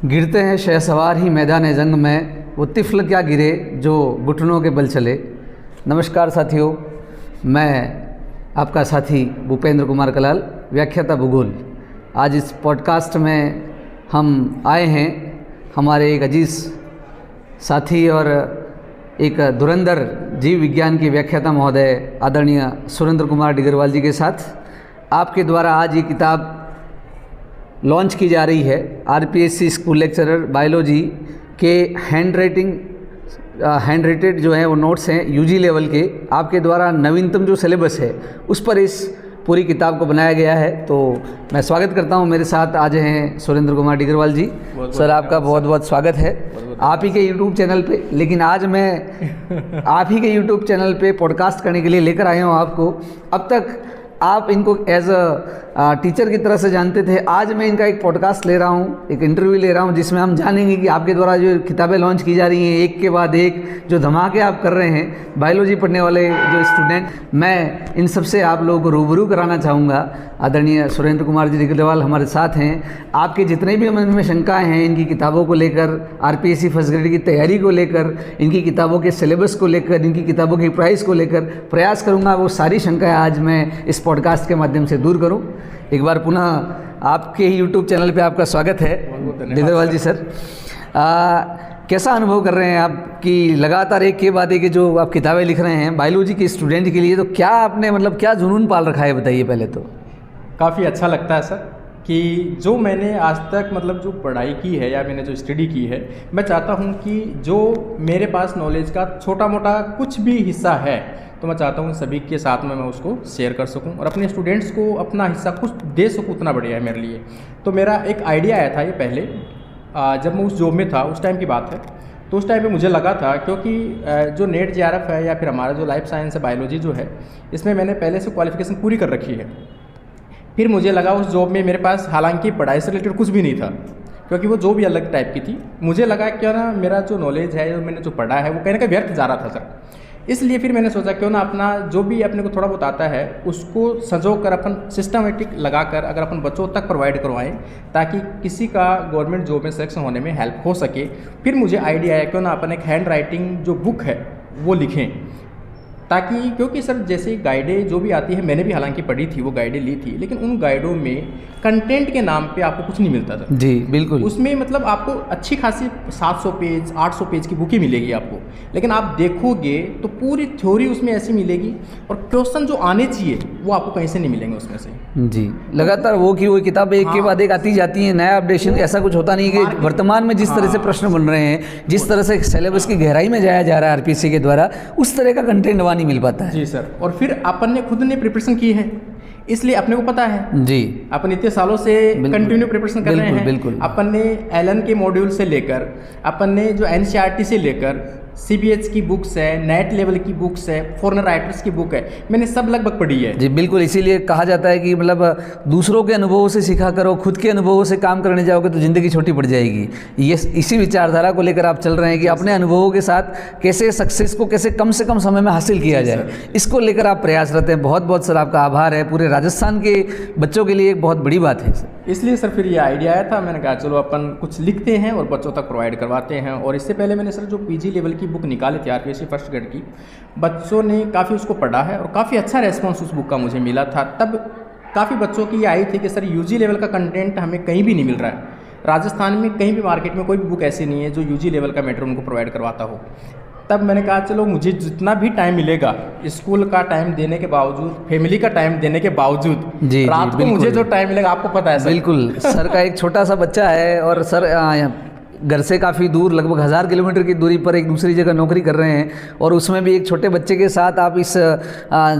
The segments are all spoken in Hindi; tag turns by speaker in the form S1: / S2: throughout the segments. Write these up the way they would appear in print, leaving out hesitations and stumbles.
S1: गिरते हैं शहसवार ही मैदान जंग में, वो तिफल क्या गिरे जो घुटनों के बल चले। नमस्कार साथियों, मैं आपका साथी भूपेंद्र कुमार कलाल, व्याख्याता भूगोल। आज इस पॉडकास्ट में हम आए हैं हमारे एक अजीज साथी और एक धुरंधर जीव विज्ञान के व्याख्याता महोदय आदरणीय सुरेंद्र कुमार डिगरवाल जी के साथ। आपके द्वारा आज ये किताब लॉन्च की जा रही है। आरपीएससी स्कूल लेक्चरर बायोलॉजी के हैंड राइटेड जो है वो नोट्स हैं यूजी लेवल के। आपके द्वारा नवीनतम जो सिलेबस है उस पर इस पूरी किताब को बनाया गया है। तो मैं स्वागत करता हूं, मेरे साथ आज हैं सुरेंद्र कुमार डिगरवाल जी। सर आपका बहुत बहुत स्वागत है आप ही के यूट्यूब चैनल पे। लेकिन आज मैं आप ही के यूट्यूब चैनल पे पॉडकास्ट करने के लिए लेकर आया हूं आपको। अब तक आप इनको एज अ टीचर की तरह से जानते थे, आज मैं इनका एक पॉडकास्ट ले रहा हूँ, एक इंटरव्यू ले रहा हूँ, जिसमें हम जानेंगे कि आपके द्वारा जो किताबें लॉन्च की जा रही हैं एक के बाद एक जो धमाके आप कर रहे हैं बायोलॉजी पढ़ने वाले जो स्टूडेंट, मैं इन सबसे आप लोगों को रूबरू कराना चाहूँगा। आदरणीय सुरेंद्र कुमार जी डिगरवाल हमारे साथ हैं। आपके जितने भी मन में शंकाएँ हैं इनकी किताबों को लेकर, आरपीएससी फर्स्ट ग्रेड की तैयारी को लेकर, इनकी किताबों के सिलेबस को लेकर, इनकी किताबों की प्राइस को लेकर प्रयास करूँगा वो सारी शंकाएँ आज मैं इस पॉडकास्ट के माध्यम से दूर करूं। एक बार पुनः आपके ही यूट्यूब चैनल पे आपका स्वागत है डिगरवाल जी। सर कैसा अनुभव कर रहे हैं आप कि लगातार एक के बाद एक जो आप किताबें लिख रहे हैं बायोलॉजी के स्टूडेंट के लिए, तो क्या आपने क्या जुनून पाल रखा है, बताइए पहले तो।
S2: काफ़ी अच्छा लगता है सर कि जो मैंने आज तक जो पढ़ाई की है या मैंने जो स्टडी की है, मैं चाहता हूं कि जो मेरे पास नॉलेज का छोटा मोटा कुछ भी हिस्सा है तो मैं चाहता हूँ सभी के साथ में मैं उसको शेयर कर सकूँ और अपने स्टूडेंट्स को अपना हिस्सा कुछ दे सकूँ, उतना बढ़िया है मेरे लिए। तो मेरा एक आइडिया आया था ये पहले जब मैं उस जॉब में था, उस टाइम की बात है। तो उस टाइम पे मुझे लगा था, क्योंकि जो नेट जेआरएफ है या फिर हमारा जो लाइफ साइंस है बायोलॉजी जो है, इसमें मैंने पहले से क्वालिफिकेशन पूरी कर रखी है। फिर मुझे लगा उस जॉब में मेरे पास हालांकि पढ़ाई से रिलेटेड कुछ भी नहीं था, क्योंकि वो जॉब भी अलग टाइप की थी। मुझे लगा क्यों ना मेरा जो नॉलेज है, जो मैंने जो पढ़ा है, वो कहीं ना कहीं व्यर्थ जा रहा था सर। इसलिए फिर मैंने सोचा क्यों ना अपना जो भी अपने को थोड़ा बहुत आता है उसको संजो कर अपन सिस्टमेटिक लगाकर अगर अपन बच्चों तक प्रोवाइड करवाएं, ताकि किसी का गवर्नमेंट जॉब में सिलेक्शन होने में हेल्प हो सके। फिर मुझे आइडिया आया क्यों ना अपन एक हैंड राइटिंग जो बुक है वो लिखें, ताकि क्योंकि सर जैसे गाइडें जो भी आती है, मैंने भी हालांकि पढ़ी थी, वो गाइडें ली थी, लेकिन उन गाइडों में कंटेंट के नाम पे आपको कुछ नहीं मिलता था।
S1: जी बिल्कुल।
S2: उसमें आपको अच्छी खासी 700 पेज 800 पेज की बुक ही मिलेगी आपको, लेकिन आप देखोगे तो पूरी थ्योरी उसमें ऐसी मिलेगी और क्वेश्चन जो आने चाहिए वो आपको कहीं से नहीं मिलेंगे उसमें से।
S1: जी लगातार वो किताबें एक के बाद एक आती जाती हैं, नया अपडेशन ऐसा कुछ होता नहीं है कि वर्तमान में जिस तरह से प्रश्न बन रहे हैं, जिस तरह से सिलेबस की गहराई में जाया जा रहा है आरपीएससी के द्वारा, उस तरह का कंटेंट वहाँ नहीं मिल पाता है।
S2: जी सर। और फिर अपन ने खुद ने प्रिपरेशन की है, इसलिए अपने को पता है
S1: जी,
S2: अपन इतने सालों से कंटिन्यू प्रिपरेशन कर रहे हैं।
S1: बिल्कुल।
S2: अपन ने एलन के मॉड्यूल से लेकर, अपन ने जो एनसीईआरटी से लेकर सीबीएच की बुक्स है, नेट लेवल की बुक्स है, फॉरेन राइटर्स की बुक है, मैंने सब लगभग पढ़ी है।
S1: जी बिल्कुल। इसीलिए कहा जाता है कि दूसरों के अनुभवों से सीखा करो, खुद के अनुभवों से काम करने जाओगे तो ज़िंदगी छोटी पड़ जाएगी। ये इसी विचारधारा को लेकर आप चल रहे हैं कि अपने अनुभवों के साथ कैसे सक्सेस को कैसे कम से कम समय में हासिल किया जाए, इसको लेकर आप प्रयासरत हैं। बहुत बहुत सर आपका आभार है। पूरे राजस्थान के बच्चों के लिए एक बहुत बड़ी बात है।
S2: इसलिए सर फिर ये आइडिया आया था, मैंने कहा चलो अपन कुछ लिखते हैं और बच्चों तक प्रोवाइड करवाते हैं। और इससे पहले मैंने सर जो पीजी लेवल की बुक निकाली थी आरपीएससी फर्स्ट ग्रेड की, बच्चों ने काफ़ी उसको पढ़ा है और काफ़ी अच्छा रेस्पॉन्स उस बुक का मुझे मिला था। तब काफ़ी बच्चों की आई थी कि सर यूजी लेवल का कंटेंट हमें कहीं भी नहीं मिल रहा है, राजस्थान में कहीं भी मार्केट में कोई भी बुक ऐसी नहीं है जो यूजी लेवल का मैटर उनको प्रोवाइड करवाता हो। तब मैंने कहा चलो मुझे जितना भी टाइम मिलेगा, स्कूल का टाइम देने के बावजूद, फैमिली का टाइम देने के बावजूद, रात को मुझे जो टाइम मिलेगा, आपको पता है सर।
S1: बिल्कुल। सर का एक छोटा सा बच्चा है और सर घर से काफ़ी दूर, लगभग 1000 किलोमीटर की दूरी पर एक दूसरी जगह नौकरी कर रहे हैं, और उसमें भी एक छोटे बच्चे के साथ आप इस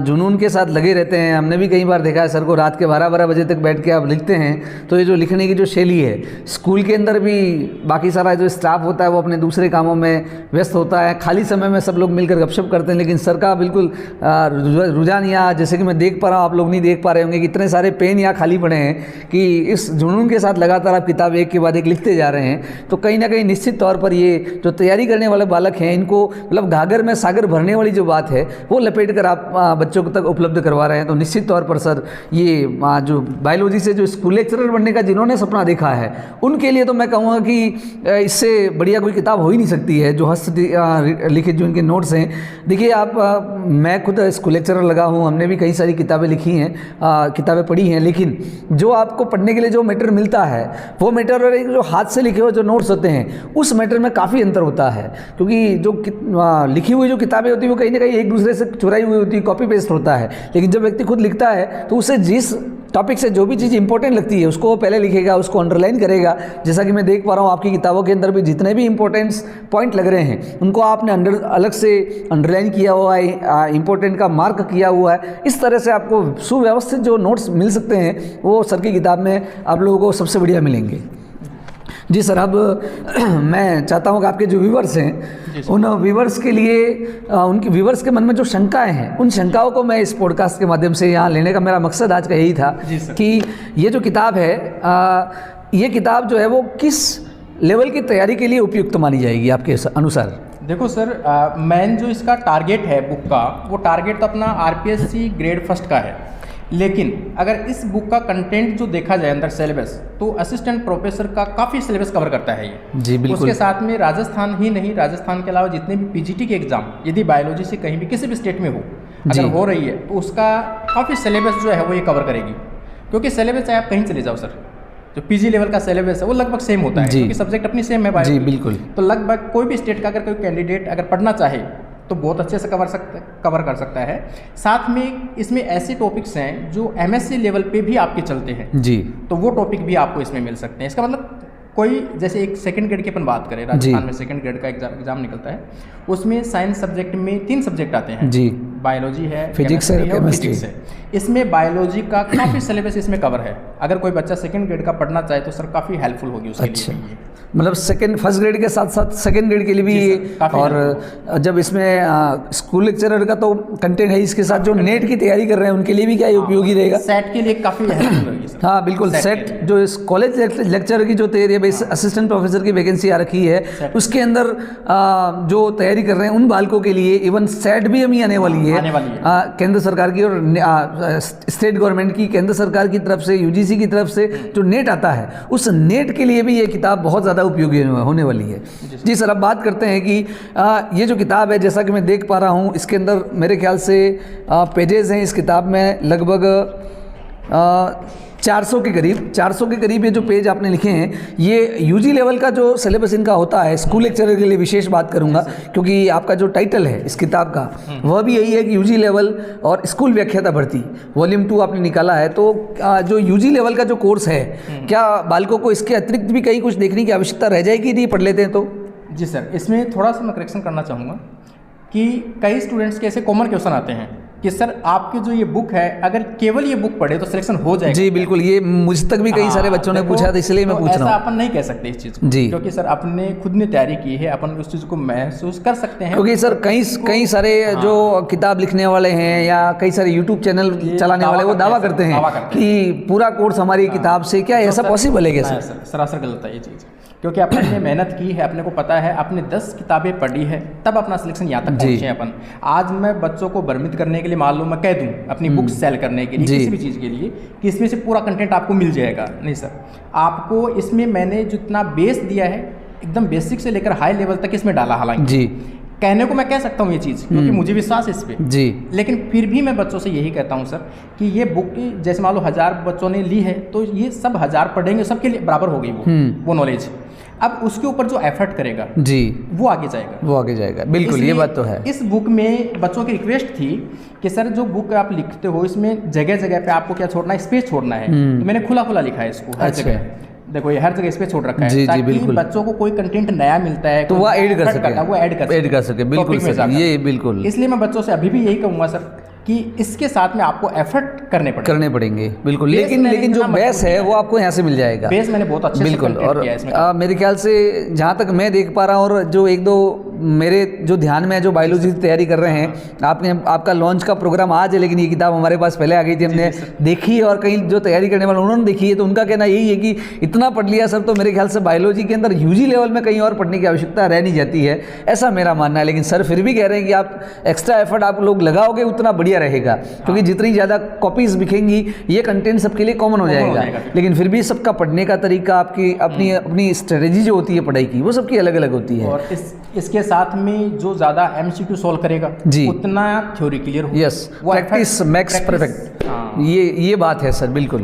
S1: जुनून के साथ लगे रहते हैं। हमने भी कई बार देखा है सर को रात के 12-12 बजे तक बैठ के आप लिखते हैं। तो ये जो लिखने की जो शैली है, स्कूल के अंदर भी बाकी सारा जो स्टाफ होता है वो अपने दूसरे कामों में व्यस्त होता है, खाली समय में सब लोग मिलकर गपशप करते हैं, लेकिन सर का बिल्कुल रुझान, या जैसे कि मैं देख पा रहा हूँ, आप लोग नहीं देख पा रहे होंगे कि इतने सारे पेन यहाँ खाली पड़े हैं कि इस जुनून के साथ लगातार आप किताब एक के बाद एक लिखते जा रहे हैं। तो कहीं ना कहीं निश्चित तौर पर ये जो तैयारी करने वाले बालक हैं, इनको मतलब घाघर में सागर भरने वाली जो बात है वो लपेट कर आप बच्चों को तक उपलब्ध करवा रहे हैं। तो निश्चित तौर पर सर ये जो बायोलॉजी से जो स्कूल लेक्चरर बनने का जिन्होंने सपना देखा है उनके लिए तो मैं कहूँगा कि इससे बढ़िया कोई किताब हो ही नहीं सकती है। जो हस्त लिखित जो इनके नोट्स हैं, देखिए आप मैं खुद स्कूल लेक्चरर लगा हूँ, हमने भी कई सारी किताबें लिखी हैं, किताबें पढ़ी हैं, लेकिन जो आपको पढ़ने के लिए जो मैटर मिलता है वो मैटर और एक जो हाथ से लिखे हुए जो नोट्स होते हैं उस मैटर में काफ़ी अंतर होता है। क्योंकि जो लिखी हुई जो किताबें होती है वो कहीं ना कहीं एक दूसरे से चुराई हुई होती है, कॉपी पेस्ट होता है। लेकिन जब व्यक्ति खुद लिखता है तो उसे जिस टॉपिक से जो भी चीज़ इंपॉर्टेंट लगती है उसको वो पहले लिखेगा, उसको अंडरलाइन करेगा। जैसा कि मैं देख पा रहा हूँ आपकी किताबों के अंदर भी जितने भी इंपॉर्टेंस पॉइंट लग रहे हैं उनको आपने अलग से अंडरलाइन किया हुआ है, इंपॉर्टेंट का मार्क किया हुआ है। इस तरह से आपको सुव्यवस्थित जो नोट्स मिल सकते हैं वो सर की किताब में आप लोगों को सबसे बढ़िया मिलेंगे। जी सर, अब मैं चाहता हूँ कि आपके जो व्यूवर्स हैं उन व्यूवर्स के लिए उनके व्यूवर्स के मन में जो शंकाएं हैं उन शंकाओं को मैं इस पॉडकास्ट के माध्यम से यहाँ लेने का मेरा मकसद आज का यही था कि ये जो किताब है ये किताब जो है वो किस लेवल की तैयारी के लिए उपयुक्त मानी जाएगी आपके अनुसार?
S2: देखो सर, मेन जो इसका टारगेट है बुक का वो टारगेट तो अपना आरपीएससी ग्रेड फर्स्ट का है। लेकिन अगर इस बुक का कंटेंट जो देखा जाए अंदर सिलेबस, तो असिस्टेंट प्रोफेसर का काफ़ी सिलेबस कवर करता है ये।
S1: जी बिल्कुल।
S2: उसके साथ में राजस्थान ही नहीं, राजस्थान के अलावा जितने भी पीजीटी के एग्जाम यदि बायोलॉजी से कहीं भी किसी भी स्टेट में हो अगर हो रही है तो उसका काफ़ी सिलेबस जो है वो ये कवर करेगी। क्योंकि सिलेबस चाहे आप कहीं चले जाओ सर, जो पीजी लेवल का सिलेबस है वो लगभग सेम होता है क्योंकि सब्जेक्ट अपनी सेम है बायोलॉजी।
S1: जी बिल्कुल।
S2: तो लगभग कोई भी स्टेट का अगर कोई कैंडिडेट अगर पढ़ना चाहे तो बहुत अच्छे से कवर कर सकता है। साथ में इसमें ऐसे टॉपिक्स हैं जो एमएससी लेवल पे भी आपके चलते हैं जी, तो वो टॉपिक भी आपको इसमें मिल सकते हैं। इसका मतलब कोई जैसे एक सेकंड ग्रेड की अपन बात करें, राजस्थान में सेकंड ग्रेड का एग्जाम निकलता है, उसमें साइंस सब्जेक्ट में 3 सब्जेक्ट आते हैं जी, बायोलॉजी है, फिजिक्स है और फिजिक्स है। इसमें बायोलॉजी का काफ़ी सिलेबस इसमें कवर है। अगर कोई बच्चा सेकंड ग्रेड का पढ़ना चाहे तो सर काफ़ी हेल्पफुल होगी उसके लिए।
S1: मतलब फर्स्ट ग्रेड के साथ साथ सेकंड ग्रेड के लिए भी। और जब इसमें स्कूल लेक्चरर का तो कंटेंट है, इसके साथ जो नेट की तैयारी कर रहे हैं उनके लिए भी क्या उपयोगी रहेगा?
S2: सेट के लिए काफ़ी हेल्पफुल होगी।
S1: हाँ बिल्कुल। सेट जो इस कॉलेज लेक्चरर की जो तैयारी है, असिस्टेंट प्रोफेसर की वैकेंसी आ रखी है, उसके अंदर जो तैयारी कर रहे हैं उन बालकों के लिए इवन सेट भी अभी आने वाली है केंद्र सरकार की और स्टेट गवर्नमेंट की, केंद्र सरकार की तरफ से, यूजीसी की तरफ से जो नेट आता है उस नेट के लिए भी ये किताब बहुत ज़्यादा उपयोगी होने वाली है। जी सर, अब बात करते हैं कि ये जो किताब है, जैसा कि मैं देख पा रहा हूँ इसके अंदर मेरे ख्याल से पेजेस हैं इस किताब में लगभग 400 के करीब ये जो पेज आपने लिखे हैं, ये यूजी लेवल का जो सिलेबस इनका होता है। स्कूल लेक्चरर के लिए विशेष बात करूंगा क्योंकि आपका जो टाइटल है इस किताब का वह भी यही है कि यूजी लेवल और स्कूल व्याख्याता भर्ती वॉल्यूम 2 आपने निकाला है। तो जो यूजी लेवल का जो कोर्स है, क्या बालकों को इसके अतिरिक्त भी कहीं कुछ देखने की आवश्यकता रह जाएगी यदि पढ़ लेते हैं तो?
S2: जी सर, इसमें थोड़ा सा मैं करेक्शन करना चाहूँगा कि कई स्टूडेंट्स के ऐसे कॉमन क्वेश्चन आते हैं कि सर आपकी जो ये बुक है अगर केवल ये बुक पढ़े तो सिलेक्शन हो जाएगा? जी
S1: बिल्कुल, ये मुझ तक भी कई सारे बच्चों ने पूछा था, इसलिए मैं पूछ रहा हूँ।
S2: ऐसा अपन नहीं कह सकते इस चीज़ को जी, क्योंकि सर आपने खुद ने तैयारी की है, अपन उस चीज़ को महसूस कर सकते हैं।
S1: क्योंकि सर कई सारे जो किताब लिखने वाले हैं या कई सारे यूट्यूब चैनल चलाने वाले वो दावा करते हैं कि पूरा कोर्स हमारी किताब से, क्या ऐसा पॉसिबल है? क्या सर?
S2: सरासर गलत है ये चीज़, क्योंकि अपन ने मेहनत की है, अपने को पता है, आपने 10 किताबें पढ़ी है तब अपना सिलेक्शन यहाँ तक पहुँचे हैं अपन। आज मैं बच्चों को भ्रमित करने के लिए मान लो मैं कह दूँ अपनी बुक सेल करने के लिए, किसी भी चीज़ के लिए कि इसमें से पूरा कंटेंट आपको मिल जाएगा, नहीं सर। आपको इसमें मैंने जितना बेस दिया है एकदम बेसिक से लेकर हाई लेवल तक इसमें डाला। हालांकि जी कहने को मैं कह सकता हूँ ये चीज़ क्योंकि मुझे विश्वास है इस पर जी, लेकिन फिर भी मैं बच्चों से यही कहता हूँ सर कि ये बुक जैसे मान लो 1000 बच्चों ने ली है तो ये सब 1000 पढ़ेंगे, सबके लिए बराबर हो गई वो नॉलेज। अब उसके ऊपर जो एफर्ट करेगा जी वो आगे जाएगा। बिल्कुल, ये बात तो है। इस बुक में बच्चों की रिक्वेस्ट थी कि सर जो बुक आप लिखते हो इसमें जगह जगह पे आपको क्या छोड़ना है, स्पेस छोड़ना है। तो मैंने खुला लिखा है इसको हर जगह। देखो ये हर जगह स्पेस छोड़ रखा है ताकि बच्चों को कोई कंटेंट नया मिलता है तो वो ऐड कर सके। बिल्कुल सर, ये बिल्कुल। इसलिए मैं बच्चों से अभी भी यही कहूँगा सर कि इसके साथ में आपको एफर्ट करने पड़ेंगे। बिल्कुल, लेकिन जो बेस है वो आपको यहाँ से मिल जाएगा। बेस मैंने बहुत अच्छे से कंटेंट किया है इसमें। मेरे ख्याल से जहाँ तक मैं देख पा रहा हूँ और जो 1-2
S1: मेरे जो ध्यान में है, जो बायोलॉजी की तैयारी कर रहे हैं, आपका लॉन्च का प्रोग्राम आज है, लेकिन ये किताब हमारे पास पहले आ गई थी, हमने देखी है, और कहीं जो तैयारी करने वाले उन्होंने देखी है, तो उनका कहना यही है कि इतना पढ़ लिया सर तो मेरे ख्याल से बायोलॉजी के अंदर यूजी लेवल में कहीं और पढ़ने की आवश्यकता रह नहीं जाती है, ऐसा मेरा मानना है। लेकिन सर फिर भी कह रहे हैं कि आप एक्स्ट्रा एफर्ट आप लोग लगाओगे उतना बढ़िया रहेगा, क्योंकि जितनी ज़्यादा कॉपीज बिकेंगी ये कंटेंट सबके लिए कॉमन हो जाएगा। लेकिन फिर भी सबका पढ़ने का तरीका, आपकी अपनी अपनी स्ट्रेटेजी जो होती है पढ़ाई की, वो सबकी अलग अलग होती है।
S2: और इसके साथ में जो ज़्यादा MCQ सॉल्व करेगा
S1: जी,
S2: उतना थ्योरी क्लियर होगा।
S1: यस, प्रैक्टिस मेक्स परफेक्ट, ये बात है सर, बिल्कुल।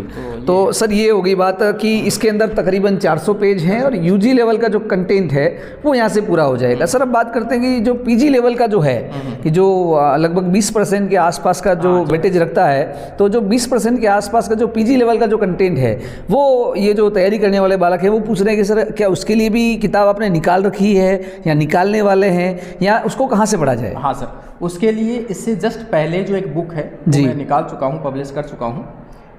S1: तो सर ये हो गई बात कि इसके अंदर तकरीबन 400 पेज हैं और यूजी लेवल का जो कंटेंट है वो यहाँ से पूरा हो जाएगा। सर अब बात करते हैं कि जो पीजी लेवल का जो है, कि जो लगभग 20% के आसपास का जो वेटेज रखता है, तो जो 20% के आसपास का जो पीजी लेवल का जो कंटेंट है, वो ये जो तैयारी करने वाले बालक हैं वो पूछ रहे हैं कि सर क्या उसके लिए भी किताब आपने निकाल रखी है या निकालने वाले हैं, या उसको कहाँ से पढ़ा जाए?
S2: हाँ सर, उसके लिए इससे जस्ट पहले जो एक बुक है वो मैं निकाल चुका हूँ, पब्लिश कर चुका हूँ,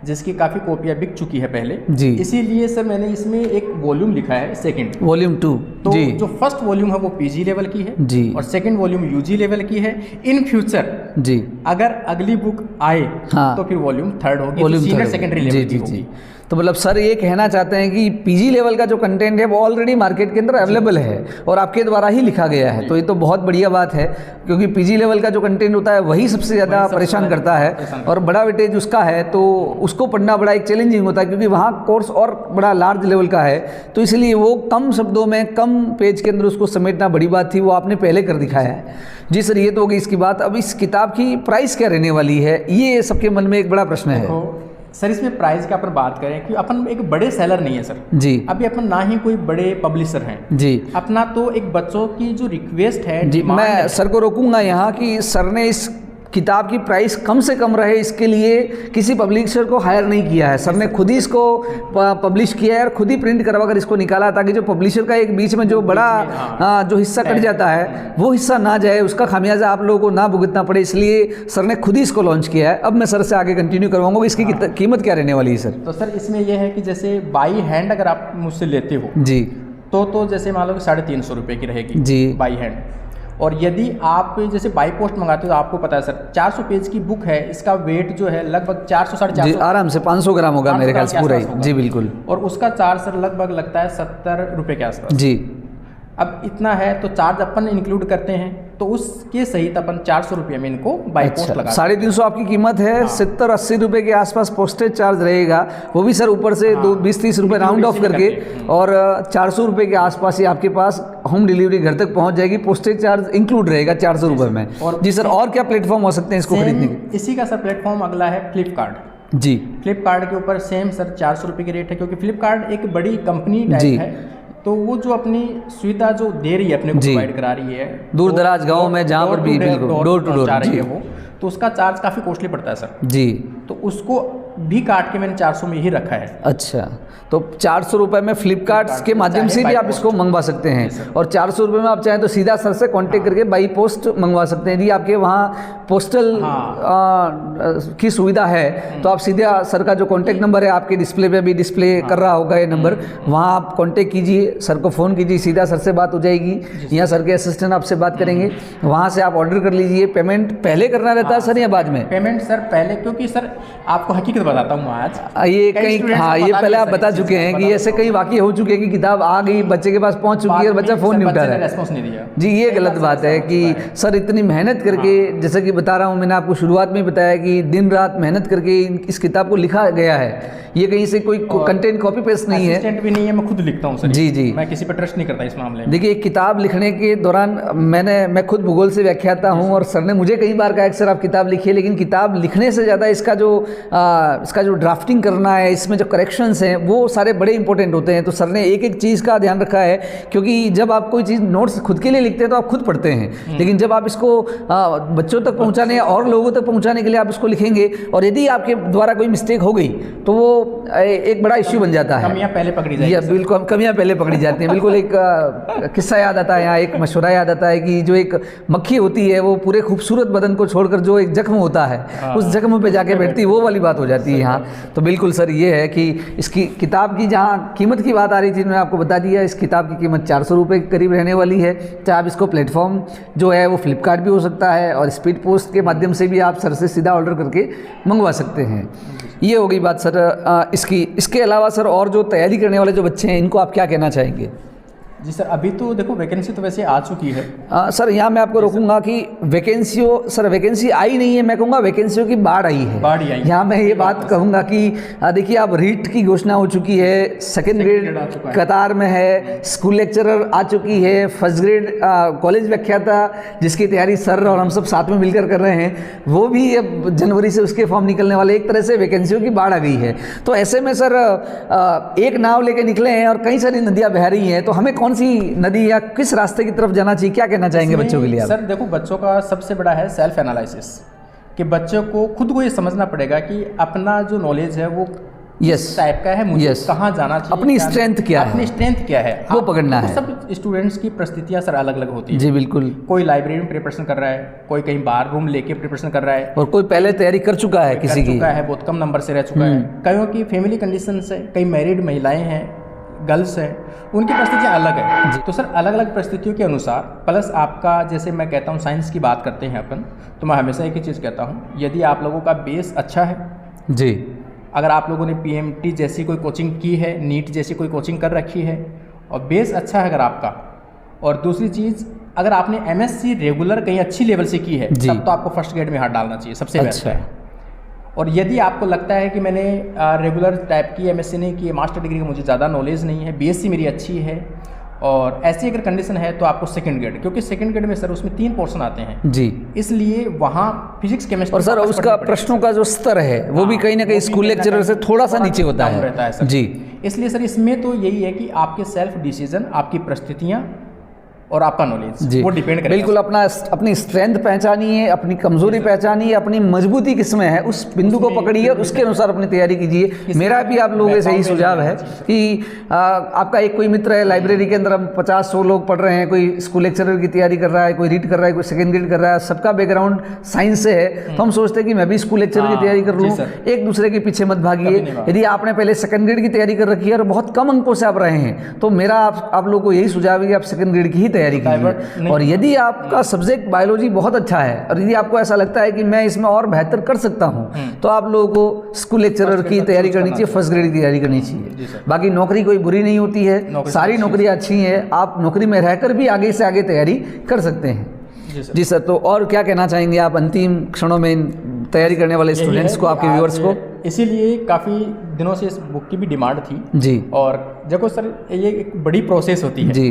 S2: जिसकी काफ़ी कॉपियाँ बिक चुकी है पहले जी। इसीलिए सर मैंने इसमें एक वॉल्यूम लिखा है, सेकंड वॉल्यूम 2। तो जी, जो फर्स्ट वॉल्यूम है वो पीजी लेवल की है जी, और सेकंड वॉल्यूम यूजी लेवल की है। इन फ्यूचर जी अगर अगली बुक आए तो फिर वॉल्यूम 3 होगी, तो सीनियर सेकेंडरी लेवल की होगी।
S1: तो मतलब सर ये कहना चाहते हैं कि पीजी लेवल का जो कंटेंट है वो ऑलरेडी मार्केट के अंदर अवेलेबल है और आपके द्वारा ही लिखा गया है, तो ये तो बहुत बढ़िया बात है, क्योंकि पीजी लेवल का जो कंटेंट होता है वही सबसे ज़्यादा परेशान करता है, और बड़ा वेटेज उसका है, तो उसको पढ़ना बड़ा एक चैलेंजिंग होता है, क्योंकि वहाँ कोर्स और बड़ा लार्ज लेवल का है, तो इसलिए वो कम शब्दों में, कम पेज के अंदर उसको समेटना बड़ी बात थी, वो आपने पहले कर दिखाया है। जी सर, ये तो होगी इसकी बात। अब इस किताब की प्राइस क्या रहने वाली है, ये सबके मन में एक बड़ा प्रश्न है।
S2: सर इसमें प्राइस की अपन बात करें कि अपन एक बड़े सेलर नहीं है सर जी, अभी अपन ना ही कोई बड़े पब्लिशर हैं जी, अपना तो एक बच्चों की जो रिक्वेस्ट है
S1: जी। मैं सर को रोकूंगा यहाँ कि सर ने इस किताब की प्राइस कम से कम रहे इसके लिए किसी पब्लिशर को हायर नहीं किया है, सर ने खुद ही इसको पब्लिश किया है और खुद ही प्रिंट करवा कर इसको निकाला, ताकि जो पब्लिशर का एक बीच में जो बड़ा जो हिस्सा कट जाता है वो हिस्सा ना जाए, उसका खामियाजा आप लोगों को ना भुगतना पड़े, इसलिए सर ने खुद ही इसको लॉन्च किया है। अब मैं सर से आगे कंटिन्यू करवाऊंगा, इसकी कीमत क्या रहने वाली है सर?
S2: तो सर इसमें यह है कि जैसे बाई हैंड अगर आप मुझसे लेते हो जी, तो जैसे मान लो कि 350 रुपये की रहेगी जी बाई हैंड, और यदि आप जैसे बाई पोस्ट मंगाते हो तो आपको पता है सर 400 पेज की बुक है, इसका वेट जो है लगभग 400-450
S1: आराम से 500 ग्राम होगा मेरे ख्याल से पूरा ही जी, बिल्कुल।
S2: और उसका चार्ज सर लगभग लगता है 70 रुपये के आसपास जी। अब इतना है तो चार्ज अपन इंक्लूड करते हैं, तो उसके सहित अपन 400 रुपये में इनको बाई पोस्ट लगा
S1: 350 आपकी कीमत है। 70-80 रुपये के आसपास पोस्टेज चार्ज रहेगा, वो भी सर ऊपर से 20-30 रुपये राउंड ऑफ करके, और 400 रुपये के आसपास ही आपके पास होम डिलीवरी घर तक पहुंच जाएगी, पोस्टेज चार्ज इंक्लूड रहेगा 400 रुपये में। और जी सर, और क्या प्लेटफॉर्म हो सकते हैं इसको खरीदने के?
S2: इसी का सर प्लेटफॉर्म अगला है फ्लिपकार्ट जी। फ्लिपकार्ट के ऊपर सेम सर 400 रुपये की रेट है, क्योंकि फ्लिपकार्ट एक बड़ी कंपनी टाइप है, तो वो जो अपनी सुविधा जो दे रही है अपने को प्रोवाइड करा रही है
S1: दूर दराज गाँव में जहाँ पर भी डोर टू डोर
S2: रही है वो, तो उसका चार्ज काफ़ी कॉस्टली पड़ता है सर जी, तो उसको भी काट के मैंने 400 में ही रखा है।
S1: अच्छा, तो 400 रुपये में फ्लिपकार्ट के माध्यम से भी आप इसको मंगवा सकते हैं, और 400 रुपये में आप चाहें तो सीधा सर से कांटेक्ट करके बाई पोस्ट मंगवा सकते हैं। यदि आपके वहाँ पोस्टल की सुविधा है तो आप सीधा सर का जो कांटेक्ट नंबर है आपके डिस्प्ले पे भी डिस्प्ले कर रहा होगा ये नंबर, वहाँ आप कांटेक्ट कीजिए, सर को फ़ोन कीजिए, सीधा सर से बात हो जाएगी, या सर के असिस्टेंट आपसे बात करेंगे, वहाँ से आप ऑर्डर कर लीजिए। पेमेंट पहले करना रहता है सर या बाद में?
S2: पेमेंट सर पहले, क्योंकि सर आपको हकीकत बताता हूँ आज,
S1: ये कहीं ये पहले आप बता चुके हैं कि ऐसे कई वाकई हो चुके हैं कि किताब आ गई, बच्चे के पास पहुंच चुकी है और बच्चा फ़ोन नहीं उठा रहा है,
S2: रेस्पॉन्स नहीं दिया जी।
S1: ये गलत बात है कि सर इतनी मेहनत करके, जैसे कि बता रहा हूँ, मैंने आपको शुरुआत में बताया कि दिन रात मेहनत करके इस किताब को लिखा गया है, ये कहीं से कोई कंटेंट कॉपी पेस्ट नहीं है,
S2: असिस्टेंट भी नहीं है, मैं खुद लिखता हूँ सर
S1: जी जी,
S2: मैं किसी पर ट्रस्ट नहीं करता इस मामले में।
S1: देखिए किताब लिखने के दौरान मैं खुद भूगोल से व्याख्याता हूँ, और सर ने मुझे कई बार कहा कि सर आप किताब लिखिए, लेकिन किताब लिखने से ज़्यादा इसका जो ड्राफ्टिंग करना है, इसमें जो करेक्शंस हैं वो सारे बड़े इंपॉर्टेंट होते हैं। तो सर ने एक एक चीज़ का ध्यान रखा है, क्योंकि जब आप कोई चीज़ नोट्स खुद के लिए लिखते हैं तो आप खुद पढ़ते हैं, लेकिन जब आप इसको बच्चों तक पहुंचाने और लोगों तक पहुंचाने के लिए आप इसको लिखेंगे, और यदि आपके द्वारा कोई मिस्टेक हो गई तो वो एक बड़ा इश्यू बन जाता है,
S2: कमियां पहले पकड़ी जाती
S1: बिल्कुल कमियां पहले पकड़ी जाती हैं। बिल्कुल एक किस्सा याद आता है, यहाँ एक मशवरा याद आता है कि जो एक मक्खी होती है वो पूरे खूबसूरत बदन को छोड़कर जो एक जख्म होता है उस जख्म पे जाके बैठती, वो वाली बात हो जाती है यहाँ। तो बिल्कुल सर ये है कि इसकी किताब की जहाँ कीमत की बात आ रही थी मैंने आपको बता दिया, इस किताब की कीमत 400 रुपये के करीब रहने वाली है। चाहे आप इसको प्लेटफॉर्म जो है वो फ्लिपकार्ट भी हो सकता है और स्पीड पोस्ट के माध्यम से भी आप सर से सीधा ऑर्डर करके मंगवा सकते हैं। ये हो गई बात सर इसकी। इसके अलावा सर और जो तैयारी करने वाले जो बच्चे हैं इनको आप क्या कहना चाहेंगे?
S2: जी सर, अभी तो देखो वैकेंसी तो वैसे आ चुकी है।
S1: सर यहाँ मैं आपको रोकूंगा कि वैकेंसी आई नहीं है, मैं कहूँगा वैकेंसियों की बाढ़ आई है।
S2: बाढ़ आई। यहाँ
S1: मैं ये बात कहूँगा कि देखिए अब रीट की घोषणा हो चुकी है, सेकेंड ग्रेड कतार में है, स्कूल लेक्चरर आ चुकी है, फर्स्ट ग्रेड कॉलेज व्याख्याता जिसकी तैयारी सर और हम सब साथ में मिलकर कर रहे हैं वो भी अब जनवरी से उसके फॉर्म निकलने वाले। एक तरह से वैकेंसियों की बाढ़ आ गई है। तो ऐसे में सर एक नाव लेके निकले हैं और कई सारी नदियाँ बह रही हैं, तो हमें कौन सी नदी या किस रास्ते की तरफ जाना चाहिए, क्या कहना चाहेंगे बच्चों के लिए आप?
S2: सर देखो, बच्चों का सबसे बड़ा है सेल्फ एनालिसिस, कि बच्चों को खुद को ये समझना पड़ेगा कि अपना जो नॉलेज है वो
S1: यस
S2: टाइप का है, मुझे कहाँ जाना चाहिए,
S1: अपनी स्ट्रेंथ क्या है,
S2: अपनी स्ट्रेंथ क्या है
S1: वो पकड़ना है।
S2: सब स्टूडेंट्स की परिस्थितियाँ सर अलग अलग होती है।
S1: जी बिल्कुल।
S2: कोई लाइब्रेरी में प्रिपरेशन कर रहा है, कोई कहीं बार रूम लेके प्रिपरेशन कर रहा है,
S1: और कोई पहले तैयारी कर चुका है, किसी की
S2: है बहुत कम नंबर से रह चुका है, कईयों की फैमिली कंडीशन है, कई मैरिड महिलाएं हैं, गर्ल्स हैं, उनकी परिस्थितियाँ अलग है। तो सर अलग अलग परिस्थितियों के अनुसार प्लस आपका, जैसे मैं कहता हूँ साइंस की बात करते हैं अपन, तो मैं हमेशा एक ही चीज़ कहता हूँ, यदि आप लोगों का बेस अच्छा है जी, अगर आप लोगों ने PMT जैसी कोई कोचिंग की है, नीट जैसी कोई कोचिंग कर रखी है और बेस अच्छा है अगर आपका, और दूसरी चीज़ अगर आपने MSc रेगुलर कहीं अच्छी लेवल से की है, तब तो आपको फर्स्ट ग्रेड में हाथ डालना चाहिए, सबसे बेस्ट है। और यदि आपको लगता है कि मैंने रेगुलर टाइप की MSc नहीं की, मास्टर डिग्री की मुझे ज़्यादा नॉलेज नहीं है, BSc मेरी अच्छी है, और ऐसी अगर कंडीशन है तो आपको सेकंड ग्रेड, क्योंकि सेकंड ग्रेड में सर उसमें 3 पोर्शन आते हैं जी, इसलिए वहाँ फिजिक्स केमिस्ट्री
S1: और सर उसका प्रश्नों का जो स्तर है वो भी कहीं ना कहीं स्कूल लेक्चरर से थोड़ा सा नीचे होता है सर जी।
S2: इसलिए सर इसमें तो यही है कि आपके सेल्फ डिसीजन, आपकी परिस्थितियाँ और आपका नॉलेज वो डिपेंड करेगा।
S1: बिल्कुल अपनी स्ट्रेंथ पहचानिए, अपनी कमजोरी पहचानिए, अपनी मजबूती किसमें है उस बिंदु को पकड़िए और उसके अनुसार अपनी तैयारी कीजिए। मेरा भी आप लोगों से यही सुझाव है कि आपका एक कोई मित्र है, लाइब्रेरी के अंदर हम 50-100 लोग पढ़ रहे हैं, कोई स्कूल लेक्चरर की तैयारी कर रहा है, कोई रीड कर रहा है, कोई सेकंड ग्रेड कर रहा है, सबका बैकग्राउंड साइंस से है, तो हम सोचते हैं कि मैं भी स्कूल लेक्चरर की तैयारी कर लूँ। एक दूसरे के पीछे मत भागिए। यदि आपने पहले सेकंड ग्रेड की तैयारी कर रखी है और बहुत कम अंकों से आप रहे हैं, तो मेरा आप लोगों को यही सुझाव है कि आप सेकंड ग्रेड की ही तैयारी कीजिए। और यदि आपका सब्जेक्ट बायोलॉजी बहुत अच्छा है और यदि आपको ऐसा लगता है कि मैं इसमें और बेहतर कर सकता हूं, तो आप लोगों को स्कूल लेक्चरर की तैयारी करनी चाहिए, फर्स्ट ग्रेड की तैयारी करनी चाहिए। बाकी नौकरी कोई बुरी नहीं होती है, सारी नौकरियां अच्छी हैं, आप नौकरी में रहकर भी आगे से आगे तैयारी कर सकते हैं। जी सर, तो और क्या कहना चाहेंगे आप अंतिम क्षणों में तैयारी करने वाले स्टूडेंट्स को, आपके व्यूअर्स को?
S2: इसीलिए काफ़ी दिनों से इस बुक की भी डिमांड थी जी, और देखो सर ये एक बड़ी प्रोसेस होती है जी,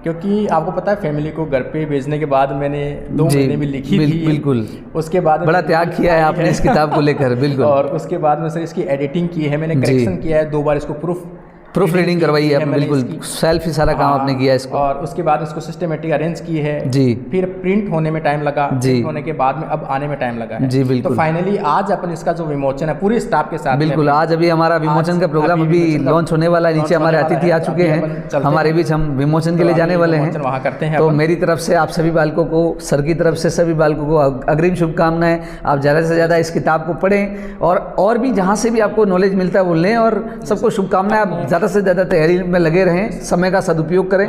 S2: क्योंकि आपको पता है फैमिली को घर पे भेजने के बाद मैंने 2 महीने में लिखी थी,
S1: बिल्कुल
S2: उसके बाद
S1: बड़ा त्याग किया है आपने इस किताब को लेकर, बिल्कुल,
S2: और उसके बाद में सर इसकी एडिटिंग की है, मैंने करेक्शन किया है, 2 बार इसको प्रूफ रीडिंग करवाई है, बिल्कुल सेल्फ ही सारा काम आपने किया इसको, और उसके बाद इसको सिस्टमेटिक अरेंज की है जी, फिर प्रिंट होने में टाइम लगा जी, प्रिंट होने के बाद में अब आने में टाइम लगा है जी, बिल्कुल। तो फाइनली आज अपन इसका जो विमोचन है पूरे स्टाफ के साथ, बिल्कुल आज अभी हमारा विमोचन का प्रोग्राम अभी लॉन्च होने वाला है, नीचे हमारे अतिथि आ चुके हैं हमारे बीच, हम विमोचन के लिए जाने वाले हैं, वहाँ करते हैं। तो मेरी तरफ से आप सभी बालकों को, सर की तरफ से सभी बालकों को अग्रिम शुभकामनाएं। आप ज़्यादा से ज़्यादा इस किताब को पढ़ें और भी जहाँ से भी आपको नॉलेज मिलता है वो लें, और सबको शुभकामनाएं। आप ज़्यादा से ज़्यादा तैयारी में लगे रहें, समय का सदुपयोग करें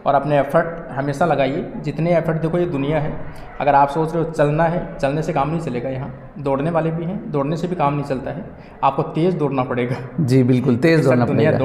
S2: और अपने एफर्ट हमेशा लगाइए। जितने एफर्ट, देखो ये दुनिया है, अगर आप सोच रहे हो चलना है, चलने से काम नहीं चलेगा, यहाँ दौड़ने वाले भी हैं, दौड़ने से भी काम नहीं चलता है, आपको तेज़ दौड़ना पड़ेगा जी, बिल्कुल तेज़ दौड़ना पड़ेगा। दुनिया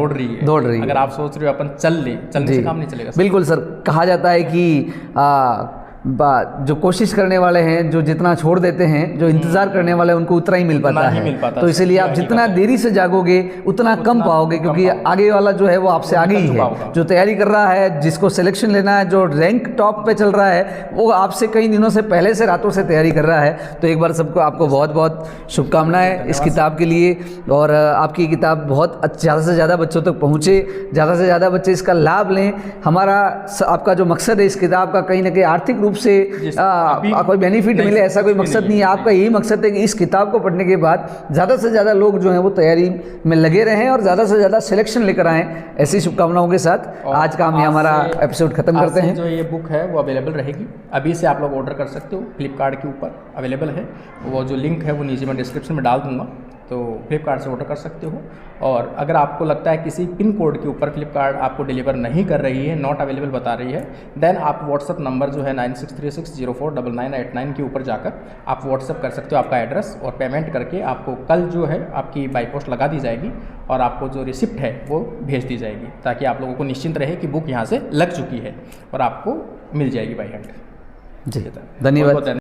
S2: दौड़ रही है, अगर आप सोच रहे हो अपन चलने से काम नहीं चलेगा। बिल्कुल सर, कहा जाता है कि जो कोशिश करने वाले हैं, जो जितना छोड़ देते हैं, जो इंतजार करने वाले हैं, उनको उतना ही मिल पाता है। तो इसीलिए आप जितना देरी से जागोगे उतना कम पाओगे, क्योंकि आगे वाला जो है वो आपसे आगे ही है। जो तैयारी कर रहा है, जिसको सिलेक्शन लेना है, जो रैंक टॉप पे चल रहा है, वो आपसे कई दिनों से पहले से रातों से तैयारी कर रहा है। तो एक बार सबको आपको बहुत बहुत शुभकामनाएं इस किताब के लिए, और आपकी किताब बहुत ज़्यादा से ज़्यादा बच्चों तक पहुँचे, ज़्यादा से ज़्यादा बच्चे इसका लाभ लें। हमारा आपका जो मकसद है इस किताब का, कहीं ना कहीं आर्थिक से कोई बेनिफिट मिले, ऐसा कोई मकसद नहीं है। आपका यही मकसद है कि इस किताब को पढ़ने के बाद ज़्यादा से ज़्यादा लोग जो हैं वो तैयारी में लगे रहें और ज़्यादा से ज़्यादा सिलेक्शन लेकर आएँ। ऐसी शुभकामनाओं के साथ आज का हम हमारा एपिसोड खत्म करते हैं। जो ये बुक है वो अवेलेबल रहेगी, अभी से आप लोग ऑर्डर कर सकते हो, फ्लिपकार्ट के ऊपर अवेलेबल है। वो जो लिंक है वो नीचे मैं डिस्क्रिप्शन में डाल दूँगा। तो फ्लिपकार्ट से ऑर्डर कर सकते हो। और अगर आपको लगता है किसी पिन कोड के ऊपर फ्लिपकार्ट आपको डिलीवर नहीं कर रही है, नॉट अवेलेबल बता रही है, देन आप व्हाट्सअप नंबर जो है 9636049989 के ऊपर जाकर आप व्हाट्सअप कर सकते हो आपका एड्रेस, और पेमेंट करके आपको कल जो है आपकी बाई पोस्ट लगा दी जाएगी और आपको जो रिसिप्ट है वो भेज दी जाएगी, ताकि आप लोगों को निश्चिंत रहे कि बुक यहाँ से लग चुकी है और आपको मिल जाएगी बाई हैंड।
S1: जी, धन्यवाद।